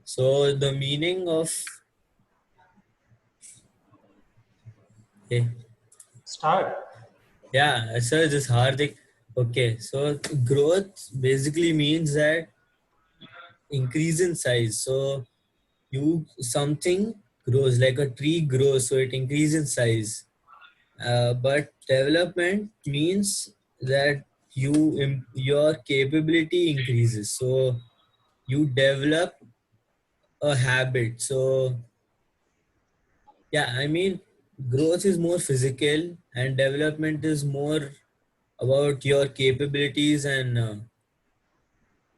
So the meaning of Start. yeah, sir, this Hardik. Okay, so growth basically means that increase in size. So you something grows like a tree grows, so it increases in size. But development means that your capability increases. So you develop a habit. So yeah, I mean, growth is more physical and development is more about your capabilities and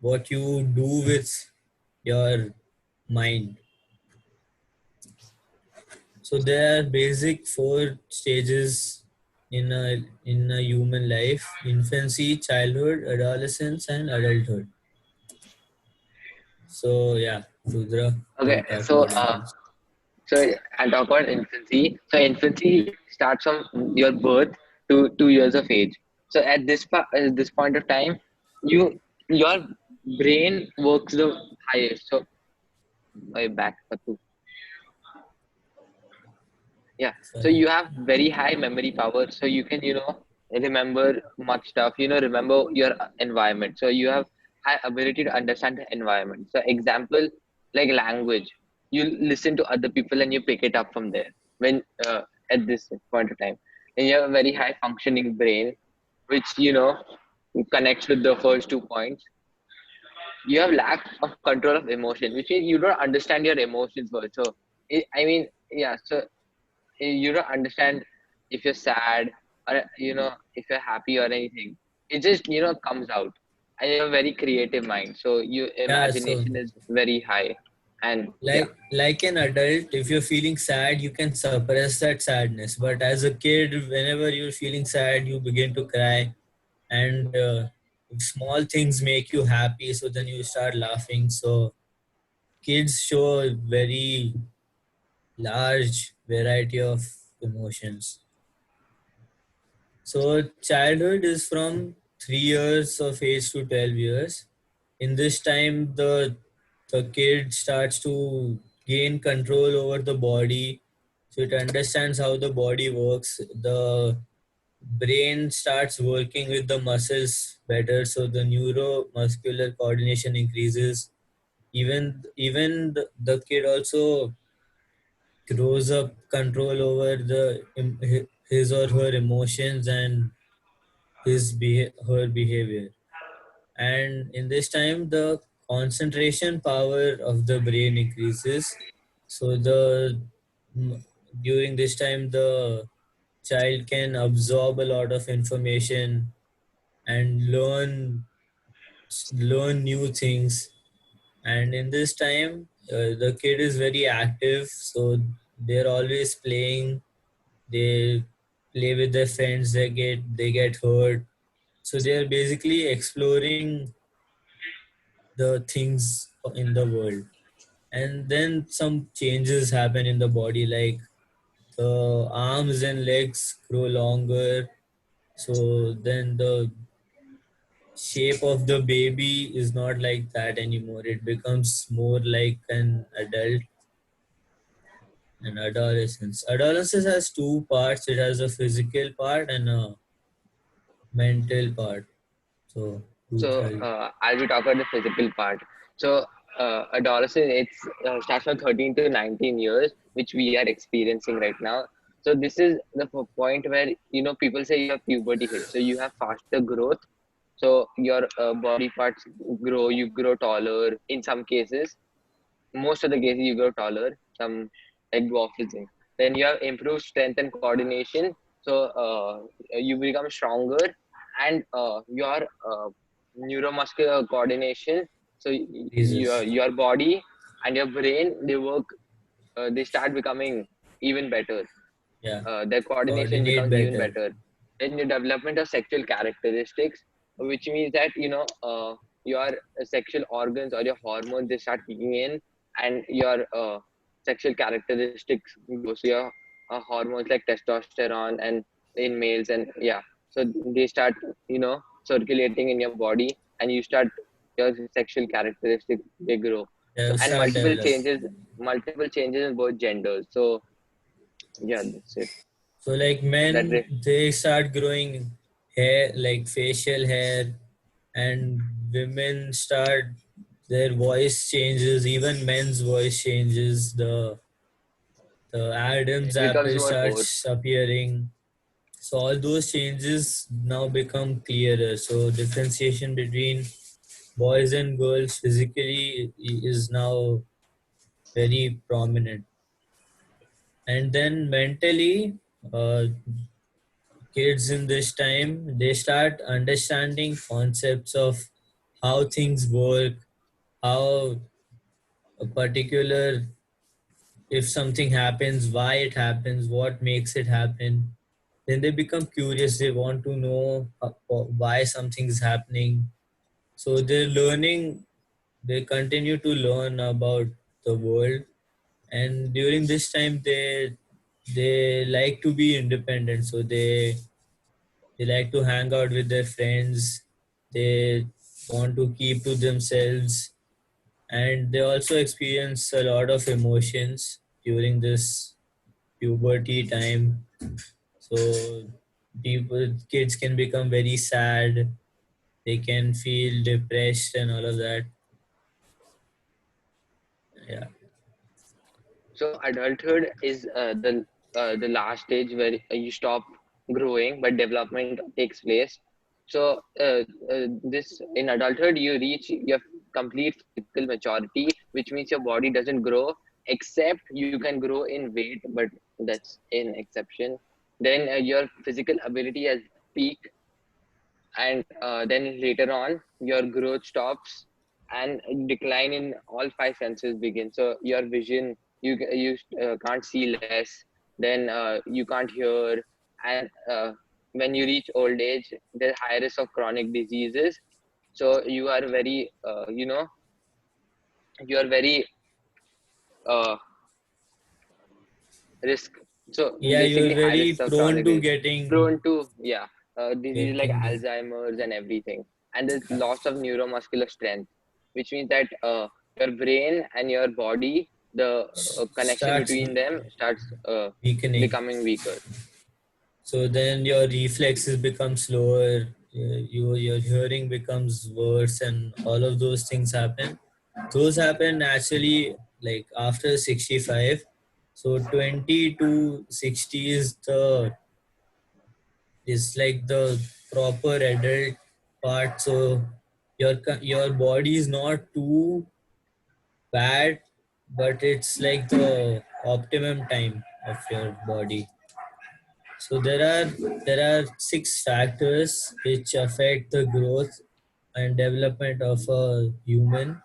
what you do with your mind. So there are basic four stages in a human life: infancy, childhood, adolescence, and adulthood. So yeah, Rudra will Okay, talk so about infancy. so I'll talk about infancy. So infancy starts from your birth to 2 years of age. So at this point of time, your brain works the highest. So back for two. Yeah. So Sorry. you have very high memory power. So you can remember much stuff. Remember your environment. So you have high ability to understand the environment. So example like language, you listen to other people and you pick it up from there. When at this point of time, and you have a very high functioning brain, which connects with the first 2 points. You have lack of control of emotion, which means you don't understand your emotions first. So I mean, yeah. So you don't understand if you're sad or if you're happy or anything. It just comes out, and you have a very creative mind, so your Yeah, so imagination is very high. And yeah. like an adult, if you're feeling sad, you can suppress that sadness. But as a kid, whenever you're feeling sad, you begin to cry, and small things make you happy. So then you start laughing. So kids show a very large variety of emotions. So childhood is from 3 years of age to 12 years. In this time, the kid starts to gain control over the body. So it understands how the body works. The brain starts working with the muscles better. So the neuromuscular coordination increases. Even the kid also grows up control over his or her emotions and her behavior. And in this time, the concentration power of the brain increases. So m- during this time, the child can absorb a lot of information and learn new things. And in this time, the kid is very active, so they're always playing. They play with their friends. They get hurt, so they're basically exploring the things in the world. And then some changes happen in the body, like the arms and legs grow longer. So then the shape of the baby is not like that anymore. It becomes more like an adult. And adolescence has two parts. It has a physical part and a mental part. So So Rudra, I'll be talking about the physical part. So adolescence, it's starts from 13 to 19 years, which we are experiencing right now. So this is the point where people say you have puberty hit. So you have faster growth. So your body parts grow. You grow taller. In some cases, most of the cases you grow taller. Some like dwarfism. Then you have improved strength and coordination. So you become stronger, and your neuromuscular coordination. So Jesus. your body and your brain, they work. They start becoming even better. Yeah. Their coordination Coordinate becomes even better. better. Then the development of sexual characteristics, which means that your sexual organs or your hormones, they start kicking in, and your sexual characteristics grow. So your hormones like testosterone and in males, and yeah, so they start circulating in your body, and you start your sexual characteristics, they grow. Yeah, And start develop. multiple changes in both genders. So yeah, that's it. So like That men, re- they start growing hair, like facial hair, and women start their voice changes. Even men's voice changes. The Adam's it becomes apple more hoarse. starts appearing. So all those changes now become clearer. So differentiation between boys and girls physically is now very prominent. And then mentally, uh, kids in this time, they start understanding concepts of how things work, how a particular, if something happens, why it happens, what makes it happen. Then they become curious. They want to know why something is happening. So they're learning. They continue to learn about the world, and during this time, they like to be independent. So they like to hang out with their friends. They want to keep to themselves, and they also experience a lot of emotions during this puberty time. So kids can become very sad. They can feel depressed and all of that. Yeah. So adulthood is the last stage where you stop growing, but development takes place. So this in adulthood, you reach your complete physical maturity, which means your body doesn't grow, except you can grow in weight, but that's an exception. Then your physical ability has peaked, and then later on your growth stops and decline in all five senses begins. So your vision, you can't see less, then you can't hear, and when you reach old age there's high risk of chronic diseases. So you are very you are very uh, risk. So Yeah, you're basically high very risks of prone chronic to disease, getting prone to disease like getting this. Alzheimer's and everything. And there's loss of neuromuscular strength, which means that your brain and your body, the connection Starts between them starts weakening. becoming weaker. So then your reflexes become slower, your hearing becomes worse, and all of those things happen. Those happen naturally, like after 65. So 20 to 60 is like the proper adult part. So your body is not too bad, but it's like the optimum time of your body. So there are six factors which affect the growth and development of a human.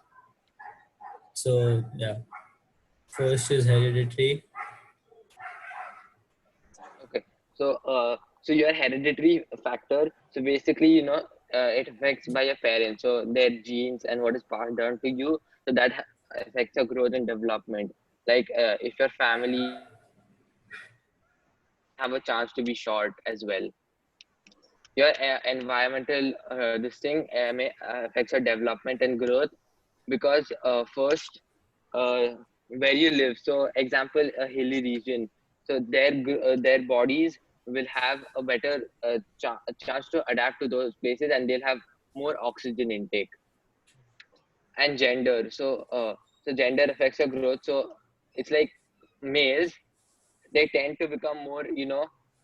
So yeah, first is hereditary. Okay, so so your hereditary factor. So basically, it affects by your parents, so their genes and what is passed down to you. So that affects your growth and development. Like if your family is tall, you can have a chance to be short as well. Your environmental this thing may affects your development and growth, because first where you live. So example, a hilly region, so their bodies will have a better a chance to adapt to those places, and they'll have more oxygen intake. And gender, so gender affects your growth. So it's like males, they tend to become more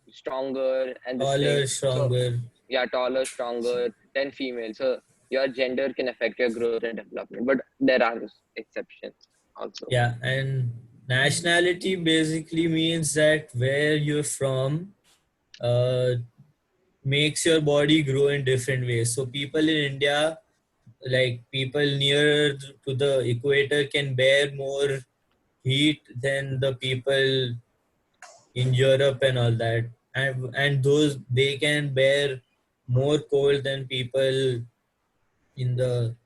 stronger and this thing. Taller, So stronger. yeah, taller, stronger than female. So your gender can affect your growth and development, but there are exceptions also. Yeah, and nationality basically means that where you're from uh, makes your body grow in different ways. So people in India, like people near to the equator, can bear more heat than the people in Europe and all that, and those they can bear more cold than people in the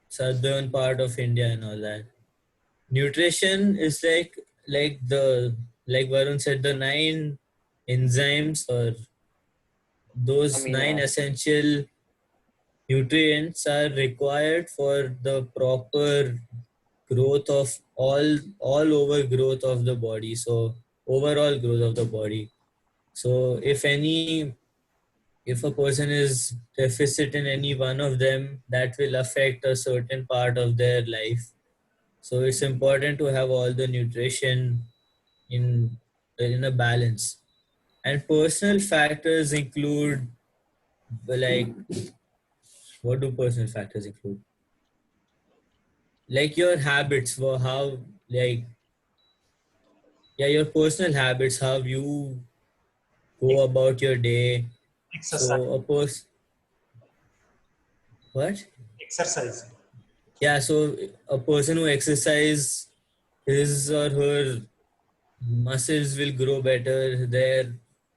southern part of India and all that. Nutrition is like Varun said, the nine enzymes or those Amino nine acids. essential nutrients are required for the proper growth of all over growth of the body. So overall growth of the body. So if a person is deficit in any one of them, that will affect a certain part of their life. So it's important to have all the nutrition in in a balance. And personal factors include, like, what do personal factors include? Like your habits, how, like, yeah, your personal habits, how you go Ex- about your day. Exercise. So a person, what? Exercise. Yeah, so a person who exercise, his or her muscles will grow better, their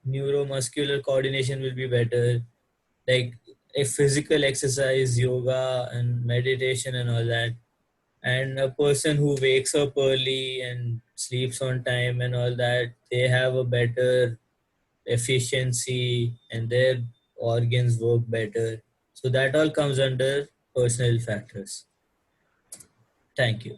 neuromuscular coordination will be better. Like a physical exercise, yoga and meditation and all that. And a person who wakes up early and sleeps on time and all that, they have a better efficiency and their organs work better. So that all comes under personal factors. Thank you.